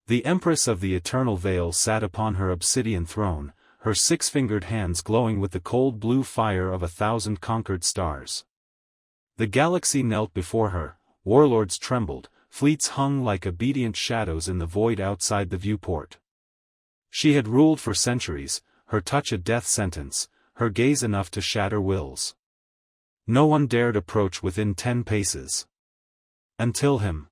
The Empress of the Eternal Veil sat upon her obsidian throne, her six-fingered hands glowing with the cold blue fire of 1,000 conquered stars. The galaxy knelt before her, warlords trembled, fleets hung like obedient shadows in the void outside the viewport. She had ruled for centuries, her touch a death sentence, her gaze enough to shatter wills. No one dared approach within 10 paces. Until him.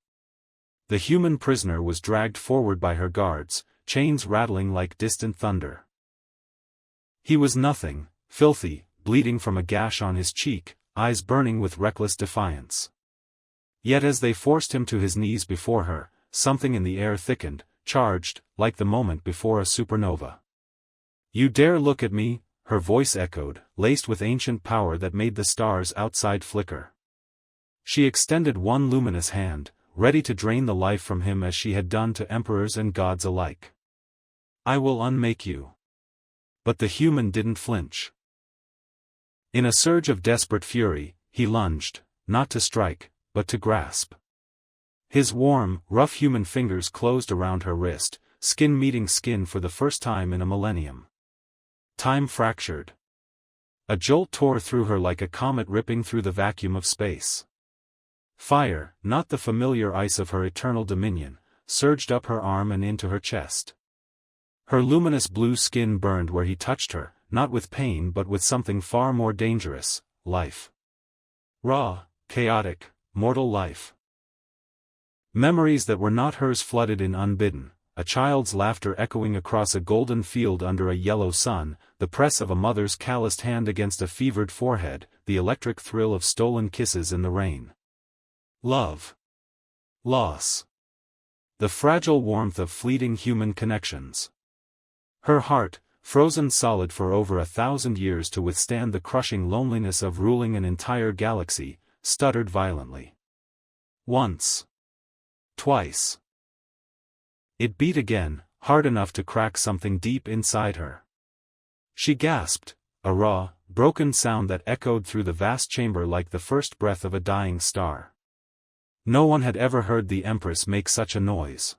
The human prisoner was dragged forward by her guards, chains rattling like distant thunder. He was nothing, filthy, bleeding from a gash on his cheek, eyes burning with reckless defiance. Yet as they forced him to his knees before her, something in the air thickened, charged, like the moment before a supernova. "You dare look at me?" her voice echoed, laced with ancient power that made the stars outside flicker. She extended one luminous hand, ready to drain the life from him as she had done to emperors and gods alike. "I will unmake you." But the human didn't flinch. In a surge of desperate fury, he lunged, not to strike, but to grasp. His warm, rough human fingers closed around her wrist, skin meeting skin for the first time in a millennium. Time fractured. A jolt tore through her like a comet ripping through the vacuum of space. Fire, not the familiar ice of her eternal dominion, surged up her arm and into her chest. Her luminous blue skin burned where he touched her, not with pain but with something far more dangerous, life. Raw, chaotic, mortal life. Memories that were not hers flooded in unbidden, a child's laughter echoing across a golden field under a yellow sun, the press of a mother's calloused hand against a fevered forehead, the electric thrill of stolen kisses in the rain. Love. Loss. The fragile warmth of fleeting human connections. Her heart, frozen solid for over 1,000 years to withstand the crushing loneliness of ruling an entire galaxy, stuttered violently. Once. Twice. It beat again, hard enough to crack something deep inside her. She gasped, a raw, broken sound that echoed through the vast chamber like the first breath of a dying star. No one had ever heard the Empress make such a noise.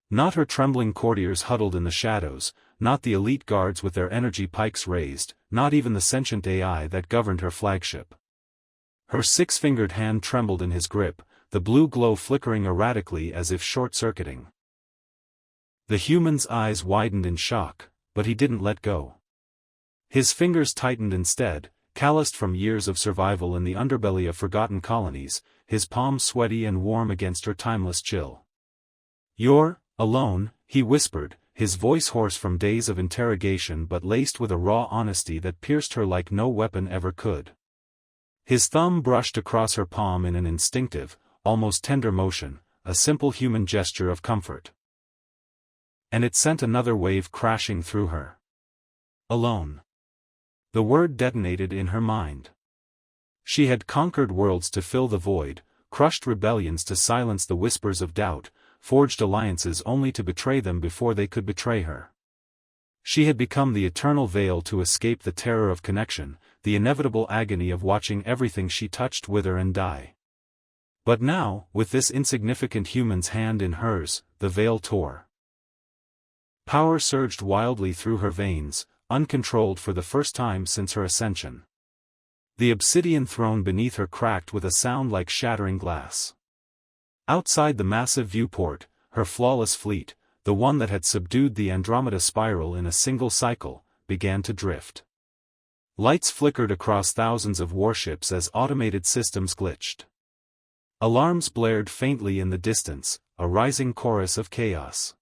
Not her trembling courtiers huddled in the shadows, not the elite guards with their energy pikes raised, not even the sentient AI that governed her flagship. Her six-fingered hand trembled in his grip, the blue glow flickering erratically as if short-circuiting. The human's eyes widened in shock, but he didn't let go. His fingers tightened instead, calloused from years of survival in the underbelly of forgotten colonies, his palms sweaty and warm against her timeless chill. "You're alone," he whispered, his voice hoarse from days of interrogation but laced with a raw honesty that pierced her like no weapon ever could. His thumb brushed across her palm in an instinctive, almost tender motion, a simple human gesture of comfort. And it sent another wave crashing through her. Alone. The word detonated in her mind. She had conquered worlds to fill the void, crushed rebellions to silence the whispers of doubt, forged alliances only to betray them before they could betray her. She had become the eternal veil to escape the terror of connection, the inevitable agony of watching everything she touched wither and die. But now, with this insignificant human's hand in hers, the veil tore. Power surged wildly through her veins, uncontrolled for the first time since her ascension. The obsidian throne beneath her cracked with a sound like shattering glass. Outside the massive viewport, her flawless fleet, the one that had subdued the Andromeda spiral in a single cycle, began to drift. Lights flickered across thousands of warships as automated systems glitched. Alarms blared faintly in the distance, a rising chorus of chaos.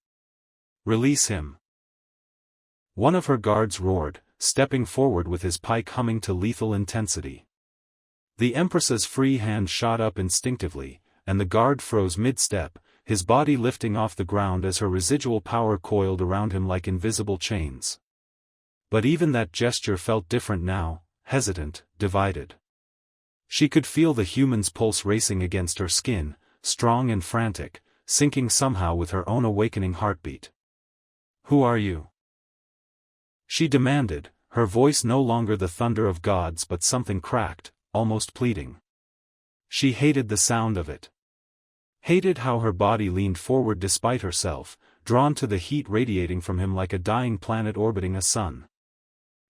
"Release him." One of her guards roared, stepping forward with his pike humming to lethal intensity. The Empress's free hand shot up instinctively, and the guard froze mid-step, his body lifting off the ground as her residual power coiled around him like invisible chains. But even that gesture felt different now, hesitant, divided. She could feel the human's pulse racing against her skin, strong and frantic, syncing somehow with her own awakening heartbeat. "Who are you?" she demanded, her voice no longer the thunder of gods but something cracked, almost pleading. She hated the sound of it. Hated how her body leaned forward despite herself, drawn to the heat radiating from him like a dying planet orbiting a sun.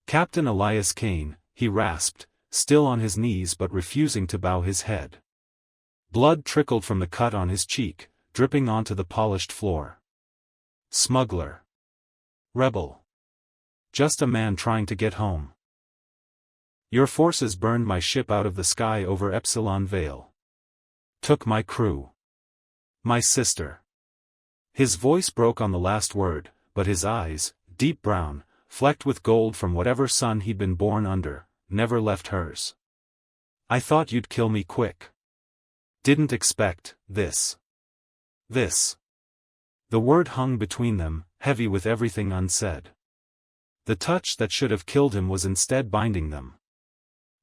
"Captain Elias Kane," he rasped, still on his knees but refusing to bow his head. Blood trickled from the cut on his cheek, dripping onto the polished floor. "Smuggler. Rebel. Just a man trying to get home. Your forces burned my ship out of the sky over Epsilon Vale. Took my crew. My sister." His voice broke on the last word, but his eyes, deep brown, flecked with gold from whatever sun he'd been born under, never left hers. "I thought you'd kill me quick. Didn't expect this. This." The word hung between them, heavy with everything unsaid. The touch that should have killed him was instead binding them.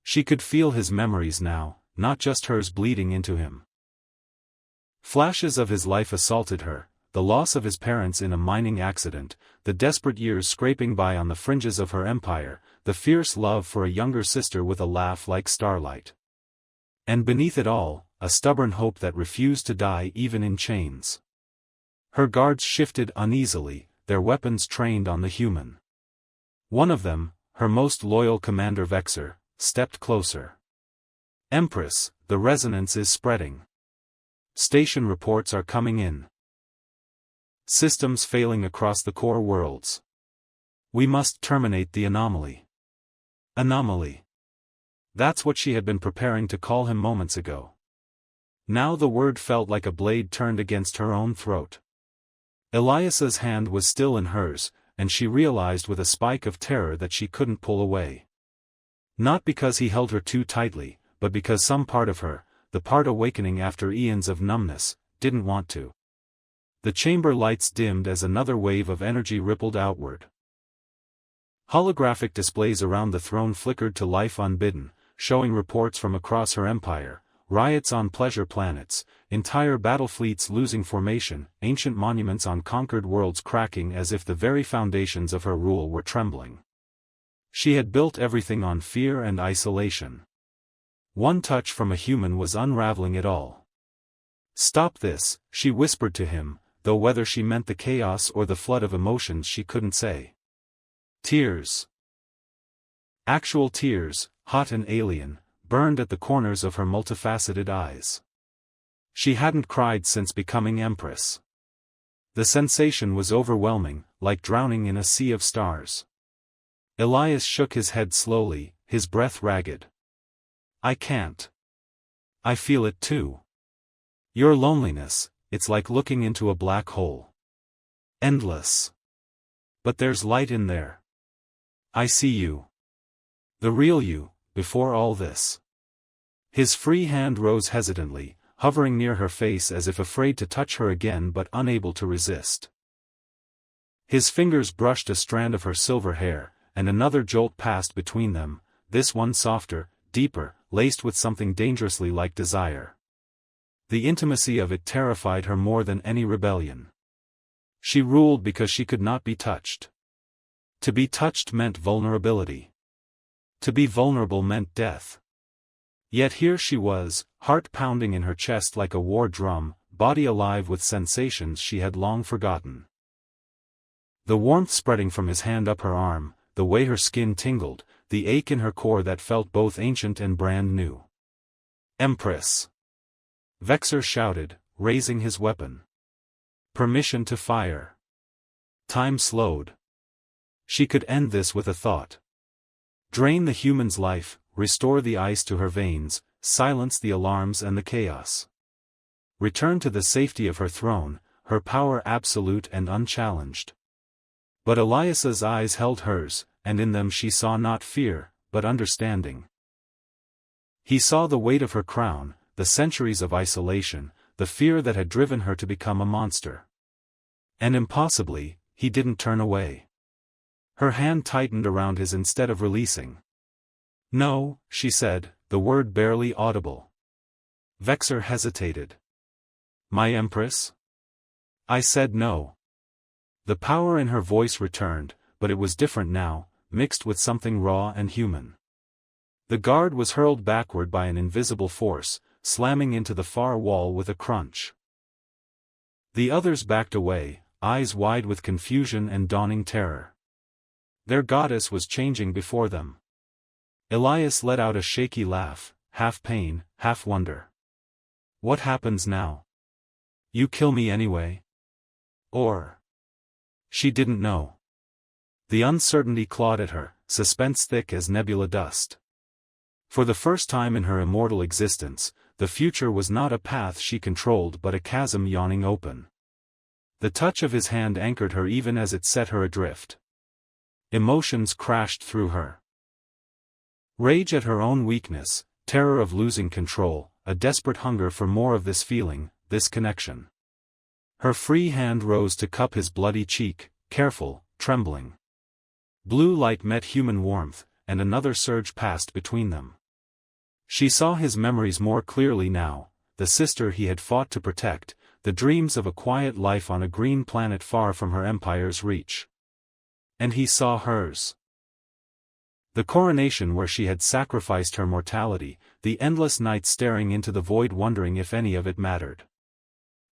She could feel his memories now, not just hers bleeding into him. Flashes of his life assaulted her, the loss of his parents in a mining accident, the desperate years scraping by on the fringes of her empire, the fierce love for a younger sister with a laugh like starlight. And beneath it all, a stubborn hope that refused to die even in chains. Her guards shifted uneasily, their weapons trained on the human. One of them, her most loyal commander Vexor, stepped closer. "Empress, the resonance is spreading. Station reports are coming in. Systems failing across the core worlds. We must terminate the anomaly." Anomaly. That's what she had been preparing to call him moments ago. Now the word felt like a blade turned against her own throat. Elias's hand was still in hers, and she realized with a spike of terror that she couldn't pull away. Not because he held her too tightly, but because some part of her, the part awakening after eons of numbness, didn't want to. The chamber lights dimmed as another wave of energy rippled outward. Holographic displays around the throne flickered to life unbidden, showing reports from across her empire, riots on pleasure planets, entire battle fleets losing formation, ancient monuments on conquered worlds cracking as if the very foundations of her rule were trembling. She had built everything on fear and isolation. One touch from a human was unraveling it all. "Stop this," she whispered to him, though whether she meant the chaos or the flood of emotions she couldn't say. Tears. Actual tears, hot and alien, burned at the corners of her multifaceted eyes. She hadn't cried since becoming Empress. The sensation was overwhelming, like drowning in a sea of stars. Elias shook his head slowly, his breath ragged. "I can't. I feel it too. Your loneliness, it's like looking into a black hole. Endless. But there's light in there. I see you. The real you, before all this." His free hand rose hesitantly, hovering near her face as if afraid to touch her again but unable to resist. His fingers brushed a strand of her silver hair, and another jolt passed between them, this one softer, deeper, laced with something dangerously like desire. The intimacy of it terrified her more than any rebellion. She ruled because she could not be touched. To be touched meant vulnerability. To be vulnerable meant death. Yet here she was, heart pounding in her chest like a war drum, body alive with sensations she had long forgotten. The warmth spreading from his hand up her arm, the way her skin tingled, the ache in her core that felt both ancient and brand new. "Empress!" Vexor shouted, raising his weapon. Permission to fire. Time slowed. She could end this with a thought. Drain the human's life, restore the ice to her veins, silence the alarms and the chaos. Return to the safety of her throne, her power absolute and unchallenged. But Elias's eyes held hers, and in them she saw not fear, but understanding. He saw the weight of her crown, the centuries of isolation, the fear that had driven her to become a monster. And impossibly, he didn't turn away. Her hand tightened around his instead of releasing. "No," she said, the word barely audible. Vexor hesitated. "My Empress?" I said no. The power in her voice returned, but it was different now, mixed with something raw and human. The guard was hurled backward by an invisible force, slamming into the far wall with a crunch. The others backed away, eyes wide with confusion and dawning terror. Their goddess was changing before them. Elias let out a shaky laugh, half pain, half wonder. What happens now? You kill me anyway? Or? She didn't know. The uncertainty clawed at her, suspense thick as nebula dust. For the first time in her immortal existence, the future was not a path she controlled but a chasm yawning open. The touch of his hand anchored her even as it set her adrift. Emotions crashed through her. Rage at her own weakness, terror of losing control, a desperate hunger for more of this feeling, this connection. Her free hand rose to cup his bloody cheek, careful, trembling. Blue light met human warmth, and another surge passed between them. She saw his memories more clearly now, the sister he had fought to protect, the dreams of a quiet life on a green planet far from her empire's reach. And he saw hers. The coronation where she had sacrificed her mortality, the endless night staring into the void wondering if any of it mattered.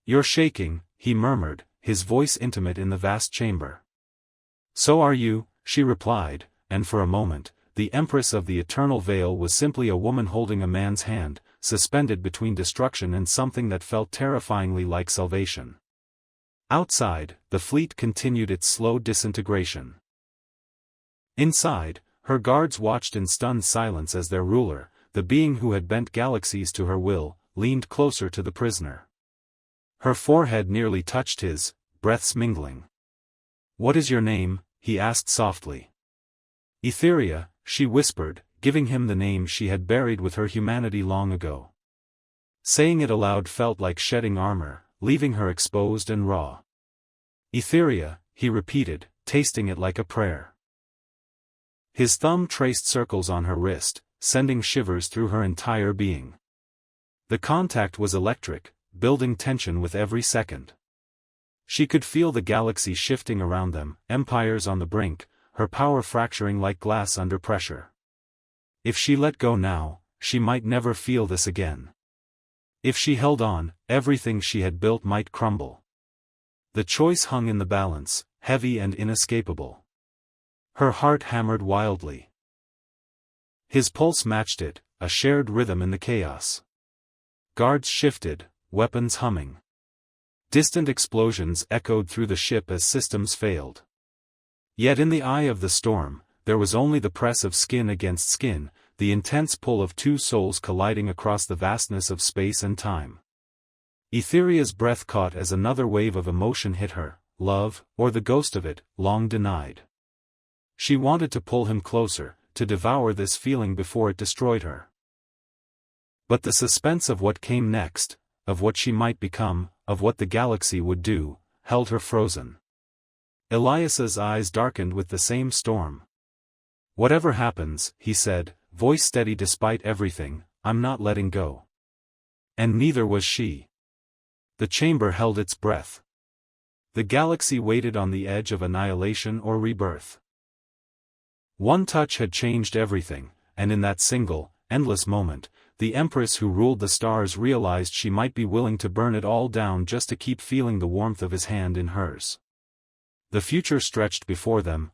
You're shaking, he murmured, his voice intimate in the vast chamber. So are you, she replied, and for a moment, the Empress of the Eternal Veil was simply a woman holding a man's hand, suspended between destruction and something that felt terrifyingly like salvation. Outside, the fleet continued its slow disintegration. Inside, her guards watched in stunned silence as their ruler, the being who had bent galaxies to her will, leaned closer to the prisoner. Her forehead nearly touched his, breaths mingling. "What is your name?" he asked softly. "Aetheria," she whispered, giving him the name she had buried with her humanity long ago. Saying it aloud felt like shedding armor, leaving her exposed and raw. "Aetheria," he repeated, tasting it like a prayer. His thumb traced circles on her wrist, sending shivers through her entire being. The contact was electric, building tension with every second. She could feel the galaxy shifting around them, empires on the brink, her power fracturing like glass under pressure. If she let go now, she might never feel this again. If she held on, everything she had built might crumble. The choice hung in the balance, heavy and inescapable. Her heart hammered wildly. His pulse matched it, a shared rhythm in the chaos. Guards shifted, weapons humming. Distant explosions echoed through the ship as systems failed. Yet in the eye of the storm, there was only the press of skin against skin, the intense pull of two souls colliding across the vastness of space and time. Aetheria's breath caught as another wave of emotion hit her, love, or the ghost of it, long denied. She wanted to pull him closer, to devour this feeling before it destroyed her. But the suspense of what came next, of what she might become, of what the galaxy would do, held her frozen. Elias's eyes darkened with the same storm. "Whatever happens," he said, voice steady despite everything, "I'm not letting go." And neither was she. The chamber held its breath. The galaxy waited on the edge of annihilation or rebirth. One touch had changed everything, and in that single, endless moment, the Empress who ruled the stars realized she might be willing to burn it all down just to keep feeling the warmth of his hand in hers. The future stretched before them,